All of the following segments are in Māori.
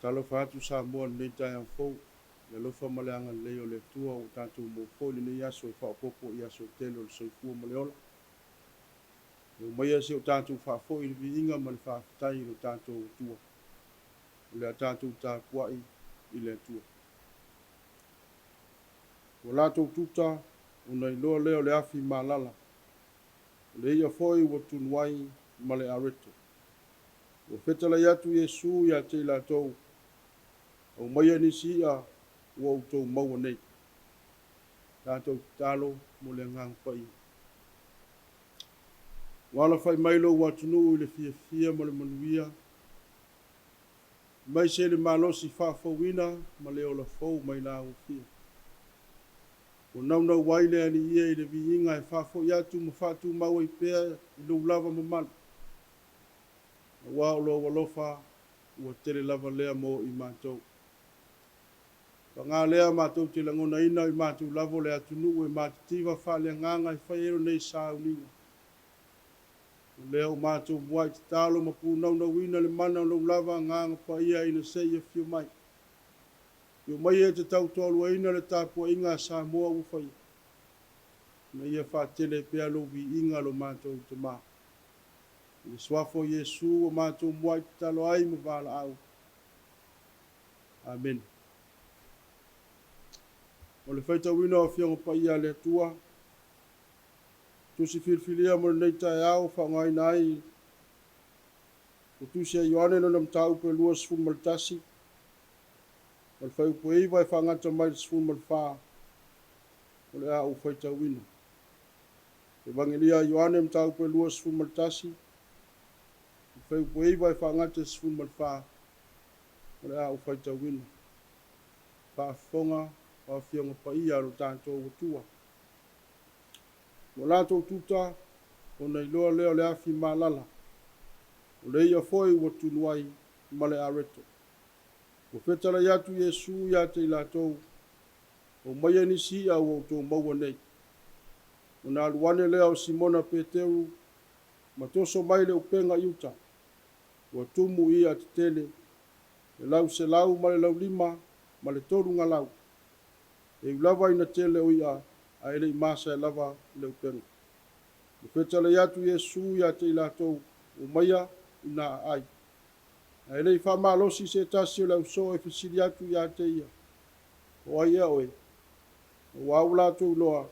Talo fatu Samoa nei Taeao fou le lofa maleanga leo le tua o tātou mo fo le nei aso e whaopopo i aso telo le soifua ma le ola. O mai ase o tātou whaafo i le viinga ma le whaafitai o tātou tua. O le a tātou Tapuaiga i le tua. O lātou tuta o nei loa leo le afi malala. O le ia foi o tunuai ma le areto. O whetala iatu Yesu ia te lātou. O mai nisi ia ua utou maua nei. Tātou talo mo le ngang pai. Wala fai mailo ua tunu i le fia mo le manuia. Mai se le malosi whaafawina ma le ola fau mai la o fia. O naunau waile ani ia i le viinga e whaafo iatu ma whaatu maua i pēa i lo lava ma mana. Wa o lo walofa ua tele lava lea mo i mātou. Ngā lea mātou te langona ina i mātou lavo le atunu e mātitiva whaalea nganga i whaiero nei sāuninga. Lea o mātou mwai te talo ma pūnauna wina le mana lo lava nganga pa ia ina seia fio mai. Fio mai e te tau tolu ina le Tapuaiga Samoa u whai. Na ia whaatele pea lo vi inga lo mātou te maa. Le swafo Yesu o mātou mwai te talo ai ma vala au. Amen. O le whaita wina o whionga pa ia le tua. Tusi filfilia mo nei Taeao whangai nai. O tusi a Ioane no nam tau pe lua sfun maltasi. O le whai upo iwa e whangata mai sfun malfaa. O le a o whaita wina. E vangelia Ioane nam tau pe lua sfun maltasi. O whai upo iwa e whangata sfun malfaa. O le a o whaita wina. Whaafonga. O whionga pa ia ro tātou watua. O lātou tuta, o nei loa leo le afi malala. O le ia foi ua tunuai ma le areto. O whetala iatu Yesu ia te lātou. O mai nisi ia o tō maua nei. O nā luane lea o Simona Peteru, ma toso mai le upenga iuta. O tumu ia te tele. Le lau se lau ma le lau lima, ma le toru ngā lau. E lava ina tele o ia a ele masa e lava le upenga. O whetala iatu Yesu ia te lātou o maia ina ai. A ele i whamalosi se tasi o lau so e whisiri atu ia te ia. O ai ea oe. O au lātou loa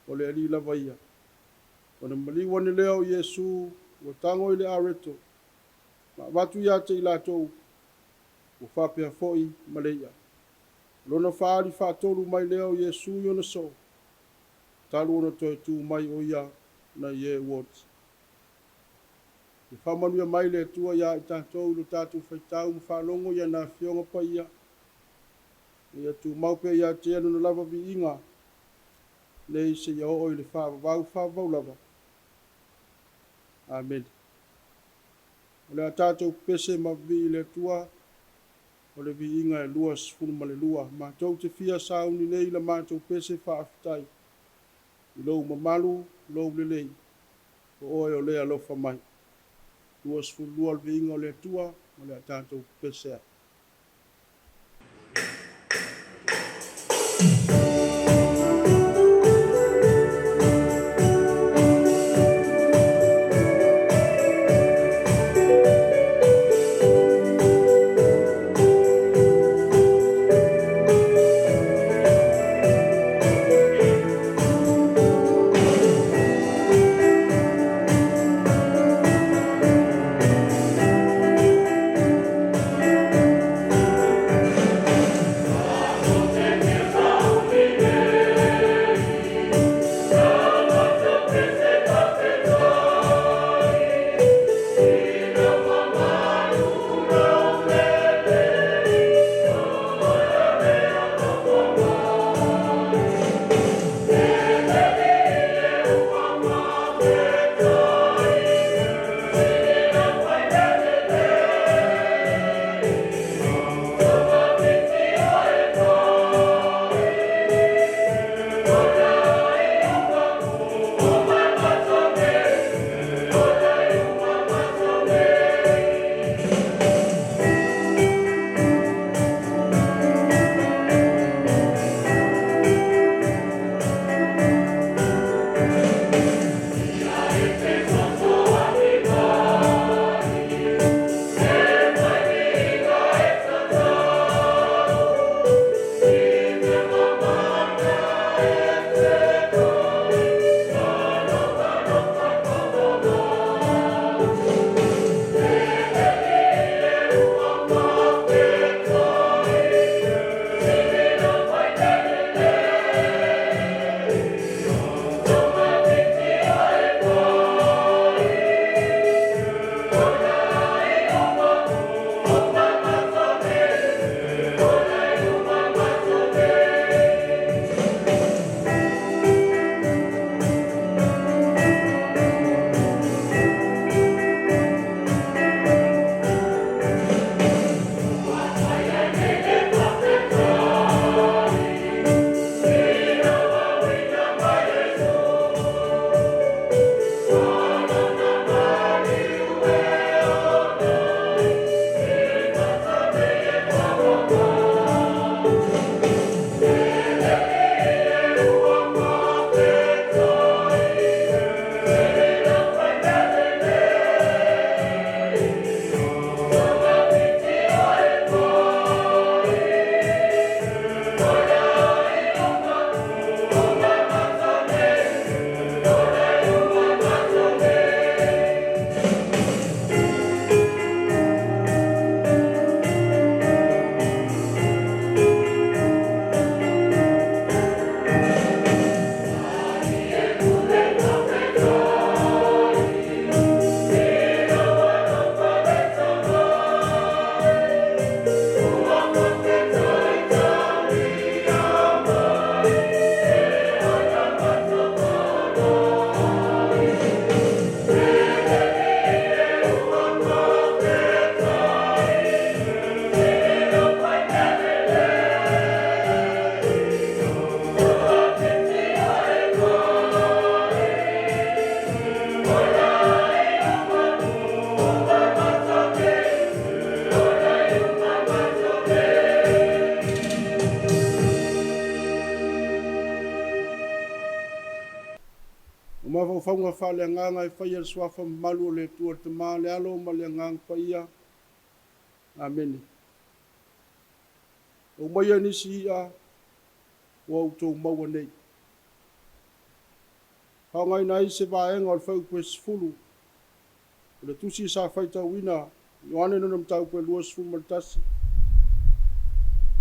o le ali lava ia. O na maliwane leo Yesu o tango i le areto. Ma watu ia te lātou o whapea foi ma le ia. Lona whaari whaatoru mai leo Yesu yona so. Talu ona toi tu mai o ia na ye wot. E whamanuia mai le tua ia i tātou lo tātou whaitau ma whalongo ia na whionga pa ia. Ia tu maupe ia te anu na lava vi inga. Nei se ia o le whavau lava. Amen. O le a tātou pese ma vi le tua. O le vi inga e lua sifunu ma le lua. Mātou te fia sauni nei la mātou pese whaafitai. I lou mamalu, lou lelei. O oe o lea lofa mai. Lua sifunu lua le vi inga o le tua. O le a tātou pese. whaunga whaleanganga e whaia swafa malu le tua te maa le alo ma le ngang whaia. Amen. O maia nisi ia o autou maua nei. Haungai nai se vaenga o le whau koe sifulu. O le tusi sa whaitau ina, Ioane nunam tau koe lua sifulu maltasi.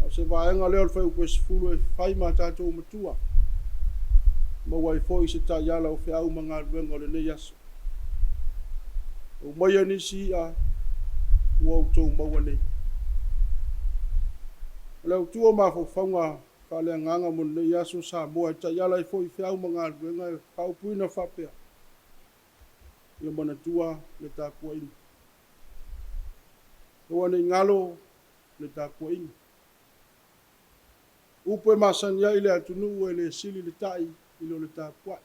O se vaenga leo le whau koe sifulu e whai ma tātou matua. Maua i fōi se tā iala o whiau mga luenga o le nei aso. O maia nisi ia o autou maua nei. O leo tua ma whaunga whalea nganga mo nei aso Samoa e tā iala i fōi whiau mga luenga e whaupuina whapea. Ia mana tua le Tapuaiga. Oa nei ngalo le Tapuaiga. Upo e masania i le atunu e le sili le tai i le Tapuai.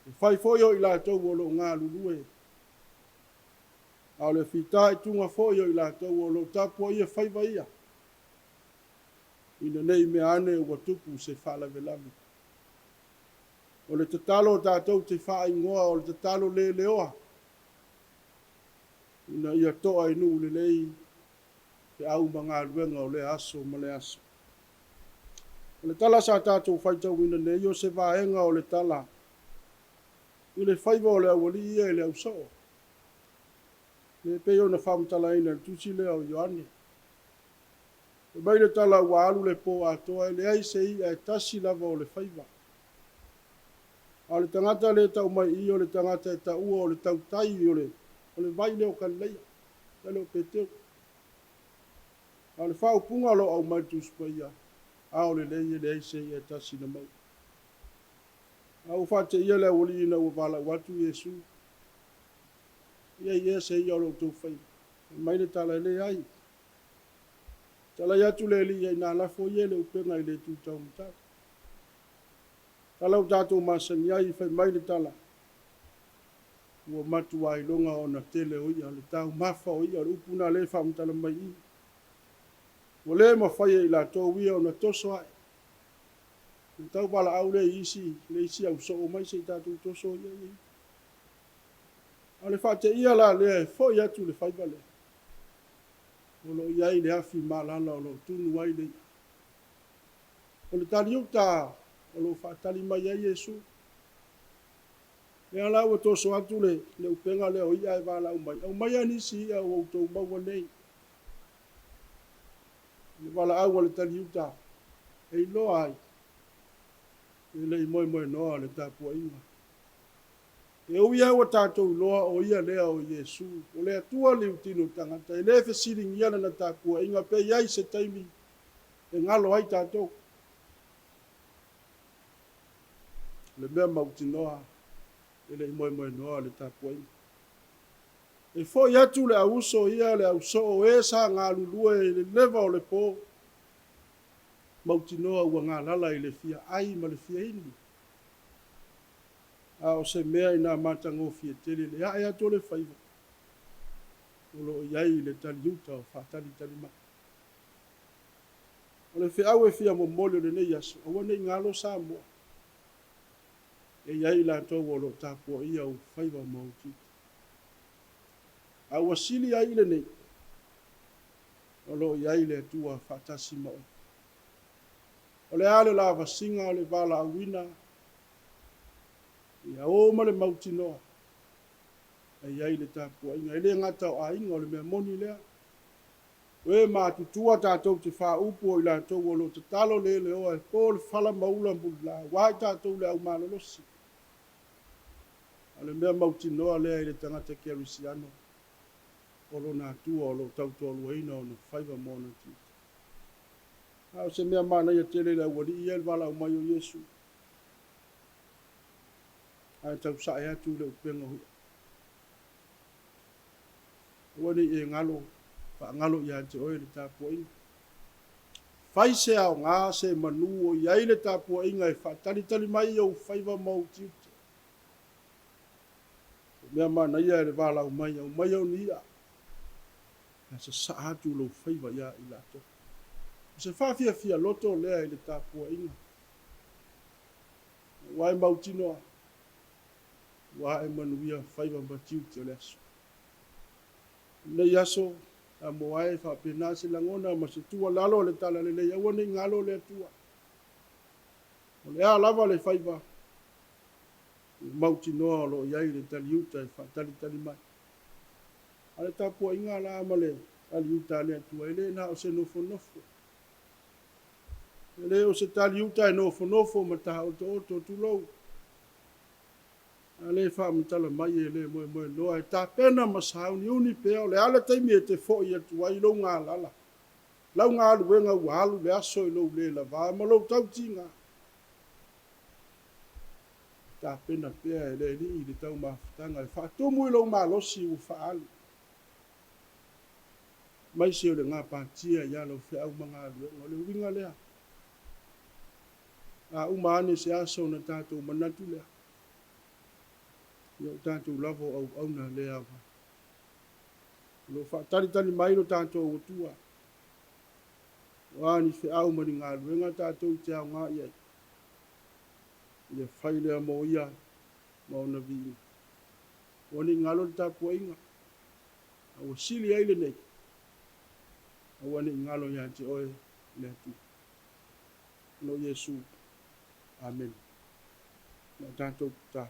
E whai foio i lātou o lo ngā Lulu e. A le whita i tunga foio i lātou o lo Tapuai e whai vaia. Ina nei me ane ua tupu se whalavelami. O le tatalo tātou te wha ingoa o le tatalo le leoa. Ina ia toa inu le lei te au mga luenga o le aso ma le aso. O le tala sa tātou whaitau ina nei o se vaenga o le tala. I le whaiva o le awali ia le au soo. Le peo na whamtala ina tusi leo Ioane. E mai le tala ua alu le po atoa le ai se ia e tasi lava o le whaiva. A le tangata le tau mai i o le tangata e tau o le tau tai o le vai leo kaleia. Le leo peteo. A le whao punga lo au mai tu spaia. A o le leie le eise i e tasi na mau. A u whate ia le awali ina ua wala watu Yesu. Ia se ia o lo tau whai. Mai le tala le ai. Tala iatu le li ai nā lafo ia le upenga i le tūtau mtaka. Tala o tātou masani ai whai mai le tala. Ua matu ai longa o na tele o ia, le tau mafa o ia, le upuna le whamtala mai i. Ua le ma whai i la tō ia o na toso ai. Le tau pala au le isi au so o mai se tātou toso ia i. A le whate ia la le e fo iatu le whai vale. O lo iai le afi malala o lo tunu ai le. O le tali uta o lo whaatali mai ai Yesu. Le ala ua toso atu le upenga le o ia e wala au mai. Au mai anisi ia o autou maua nei. Le wala au le tali uta. E ilo ai. E le moe noa le Tapuaiga. E uia ua tātou loa o ia lea o Yesu. O le atua le utino tangata. E le fesiring iana na Tapuaiga. Pe iai se taimi. E ngalo ai tātou. Le mea mautinoa. E le moe noa le Tapuaiga. E fo iatu le auso ia le auso o e sa ngā lulue e le leva o le po. Mautinoa ua ngā lala i le fia ai ma le fia ini. A o se mea i nā matango fia tele le ae ato le whaiva. O lo iai le taliuta o whaatali talima. O le fia au e fia mo mole le nei aso. O wane ngalo Samoa. E iai la tau o lo Tapuaiga o whaiva mauti. A wasili ai le nei. O lo iai le tua whaatasi mau. O le ale la vasinga o le vala awina. Ia o ma le mauti noa. E iai le Tapuaiga. E le ngata o ainga o le mea moni lea. Oe ma tutua tātou te wha upo i la tau o lo te talo le oa e po le whala maula mbula. Wai tātou le au malolosi. A le mea mauti noa lea i le tangata kerisiano. O lo nā tua o lo tautolu eina o na whaiva mona tita. Au se mea mana ia tele la wali ia wala o mai o Yesu. Ai tau sa e atu le upenga hui. Wani e ngalo, pa ngalo ia te oe le Tapuaiga. Fai se au ngā se manu o iai le Tapuaiga e whaatalitali mai au whaiva mau tiuta. Mea mana ia le wala o mai au ni ia. Se sa atu lo whaiva ia i lato. Se whawhia loto lea i le Tapuaiga. Wai mautinoa. wa e manuia faiva matiu te le aso. Nei aso a moae fa pena se langona ma se tua lalo le tala le lei aua nei ngalo le atua. O le a lava le faiva mauti noa o lo iai le taliuta e tali mai. Ale Tapuaiga la ma le taliuta le atua ele na o se nofo. Ele o se taliuta e nofo ma taha oto tulou. Ale fa mtala mai ele mo noa e tapena ma sauni uni pe o le ala taimi e te fo i atua i lo ngā lala. Lau ngā luenga ualu le aso i lo le lava ma lo tautinga. Tapena pea e le li le tau mafutanga e whaatomu i lo malosi u whaalu. Mai se o le ngā pātia ia lo whiau mga luenga le winga lea. A umaane se aso na tātou manatu lea. Ia tātou lavo au na lea wa. Lo whaatari mai lo tātou o tua. Wani whiau mani ngā luenga tātou te au ngā iai. Ia whailea mo ia mauna vini. Wani ngalo Tapuaiga. Awa sili aile nei. Wani ngalo ia te oe le tu. No Yesu. Amen. Na tātou ta.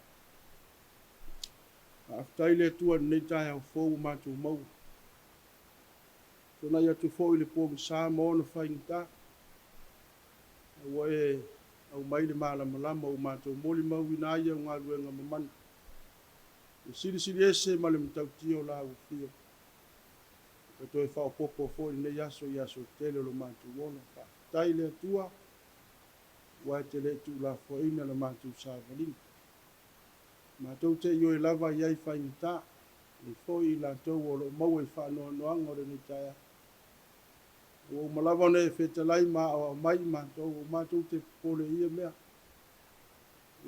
Aftai le tua nei Taeao fōu mātou mau. Tona ia tu fōu le pōmi sā mōna whaingita. Awa e au mai le malama o mātou moli mau ina ia ngā luenga mamana. E siri ese ma le mtautio la u fio. Ka toi whaopopo fōi nei aso tele lo mātou wona. Aftai le tua. Wa te le tu la foina le mātou sāwalinga. Mātou te io e lava iai whaingita. E fōi la tau o lo mau e whanoa noanga o le ni taia. O malava ne fetalai ma o mai mātou te pole ia mea.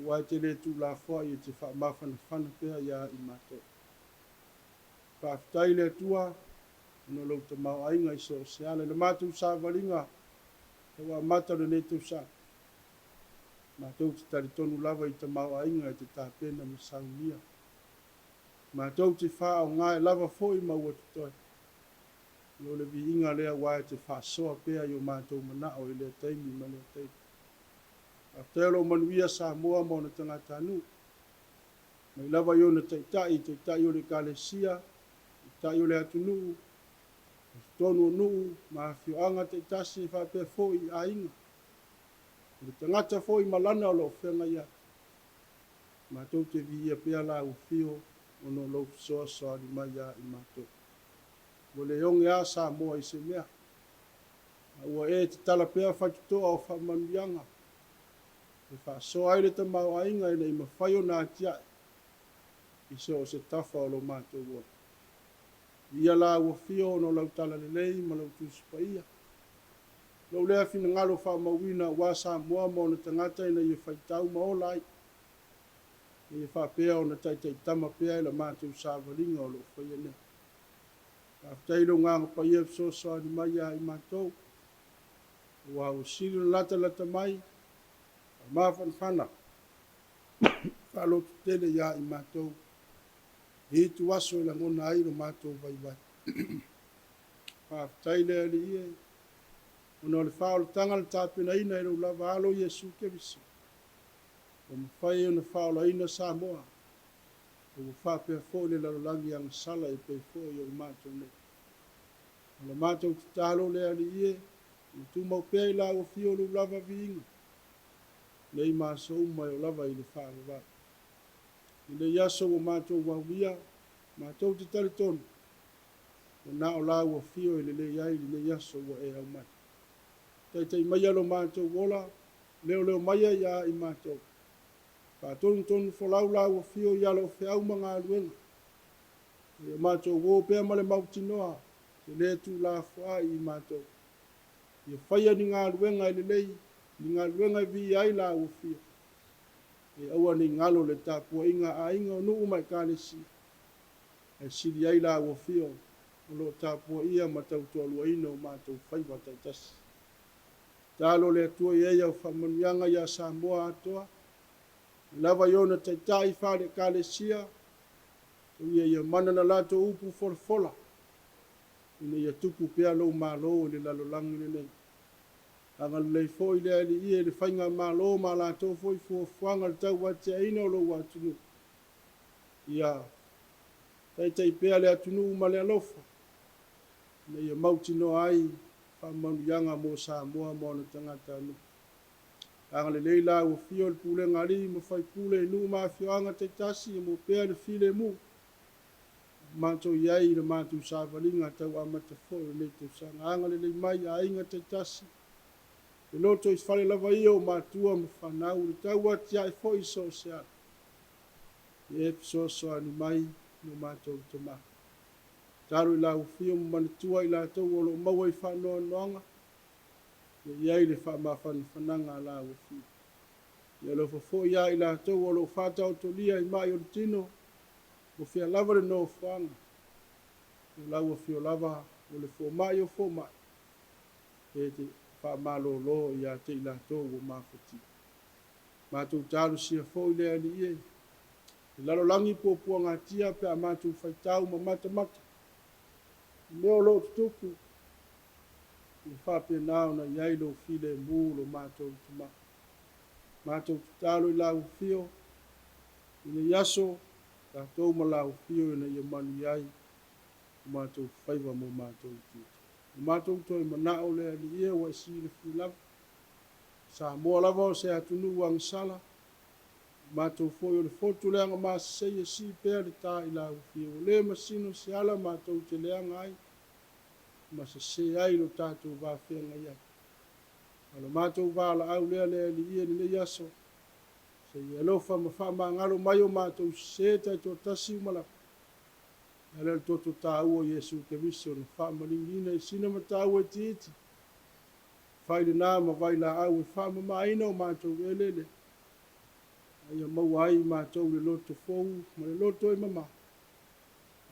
Wa te le tu la foi te fa mafana pea ia i mātou. Whaftai le tua no lo te mau ainga i so seale le mātou sāwalinga. Te wa mata le ne tu sa. Mātou te tari tonu lava i te mau ainga i te tāpena me saunia. Mātou te wha o ngā e lava foi mau atu toi. Yo le vi inga lea wae te whasoa pea yo mātou manao i lea teimi ma lea teimi. A telo manuia Samoa mo na tangata anu. Mai lava yo na teitai yo le kalesia, teitai yo le atunu, tonu nuu, ma fioanga teitasi whapea foi a inga. Le tangata foi malana o lo whenga ia. Mātou te vi ia pea la u fio, ono lo soa di mai ia i mātou. Mo le yonge a Samoa i se mea. Ua e te tala pea whakitoa o whamanuianga. E whasoa aile ta mau ainga ina i mawhaio nā tiae. I se o se tafa o lo mātou ua. Ia la ua fio no lau tala lelei ma lau tūsipa ia. Lau lea fina ngalo whamauina wa Samoa mo na tangata ina i whaitau ma o lai. I whapea o na taitai tama pea ila mātou sāwalinga o lo whaia nea. Aftailo ngā pa ia so di mai ia i mātou. Wa o siri lata mai. Mawhanwhana. Whalo tele ia i mātou. I tu aso i la ngona airo mātou vai. Aftaile ali ia. Ono le whaolo tanga le tāpina ina i rau lava alo Yesu Kevisi. O mawhai o na whaolo ina Samoa. O whapea fōi le larolangi ang sala e pe fōi o mātou ne. O le mātou te tālo le ali ie, o tu mau pea i la o fio lu lava viinga. Nei māsa umai o lava i le whaaro wā. I le yaso o mātou wawia, mātou te taritonu. O nā o la o fio i le iai i le yaso o e au mai. Taitai mai alo mātou wola, leo maia ia i mātou. Tonu whalau la o fio i alo whiau mga aluenga. E mātou wō pēr male mautinoa, te le tu la wha i mātou. I whaia ni ngā aluenga i le lei, ni ngā aluenga i vi ai la o fio. E aua ni ngalo le Tapuaiga a inga o nuu mai kālesi. E siri ai la o fio, o lo Tapuaia ma tautoalua ina o mātou whaiwa taitasi. Tālo le atua i eia o whamanuianga ia Samoa atoa. lava iona taitai whare kalesia, ia mana na lato upu fola. Ina ia tuku pea lo malo le lalolangi le nei. Anga le foi le ali ia le whainga malo ma lato foi fuanga le tau wate aina o lo watunu. Ia taitai pea le atunu ma le alofa. Ina ia mauti no ai whamanu yanga mo Samoa mo na tangata anu. Anga le leila o fio le pule ngari mo fai pule nu ma fioanga taitasi mo pea le file mu. Mato iai le mato savalinga tau amata foi le te sanga anga le mai a inga taitasi. Le loto is fale lava ia matua mo whanau le tau ati ai foi so sea. E so anu mai no mato tama. Taru i lau fio mo manatua i la tau o lo maua i whanoa noanga. Iai le whananga la o fio. Ia lo fo ia i la tau o lo whata o tolia i mai o le tino. O fia lava le no whanga. O lau o fio lava o le fo mai o fo mai. E te wha malo lo i a te i la tau o mawhati. Mātou tāru sia fo i le ali ie. I lalo langi pōpua ngā tia pe a mātou whaitau ma mata. Meo lo tutuku. I whape nao na iai lo file mū lo mātou tuma. Mātou tāru i lau fio. I le yaso. Ta tau malau fio na ia manu iai. Mātou whaiva mo mātou tita. Mātou toi manao le ali ia wa isi le whilava. Samoa lava o se atunu wang sala. Mātou foi o le fotu leanga māsasei si pēr le tā i lau fio. Le masino se ala mātou te leanga ai. Masasei ai lo tātou wāwhenga iai. Ala mātou wāla au lea le ali ia ni le yaso. Se ia lofa ma wha ngalo mai o mātou se tai tō tasi umala. Ala le toto tā ua Yesu ke viso na wha malingina i sina ma tā ua tiiti. Whai le nā ma vai la au e wha ma maina o mātou elele. Ia mau ai mātou le loto fou, ma le loto e mama.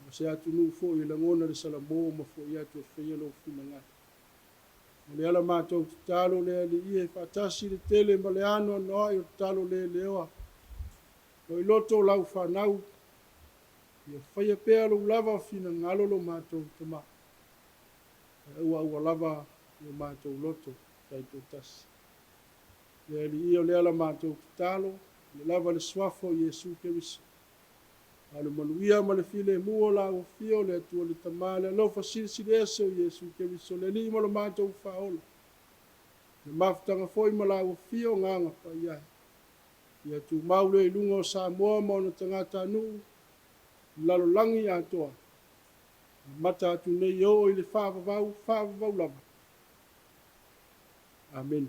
O se atu nu fo i langona le salamo ma fo i atu e whaia lo fina ngai. Le ala mātou te talo le ali ie whatasi le tele ma le ano noa i o talo le leoa. O i loto lau whanau. Ia whaia pēa lo lava fina ngalo lo mātou te ma. Ua lava lo mātou loto kai tō tasi. Le ali ie o le ala mātou te talo. Le lava le swafo Yesu ke viso. Alu manuia ma le file mua la o fio le atua le tamale alofa sili eso Yesu ke viso le li ma lo mātou whaola. Le mafutanga foi ma la o fio nganga pa iai. Ia tu maule i lunga o Samoa ma ona tangata anu. Lalo langi atoa. Mata atu nei o i le whaavavau lava. Amen.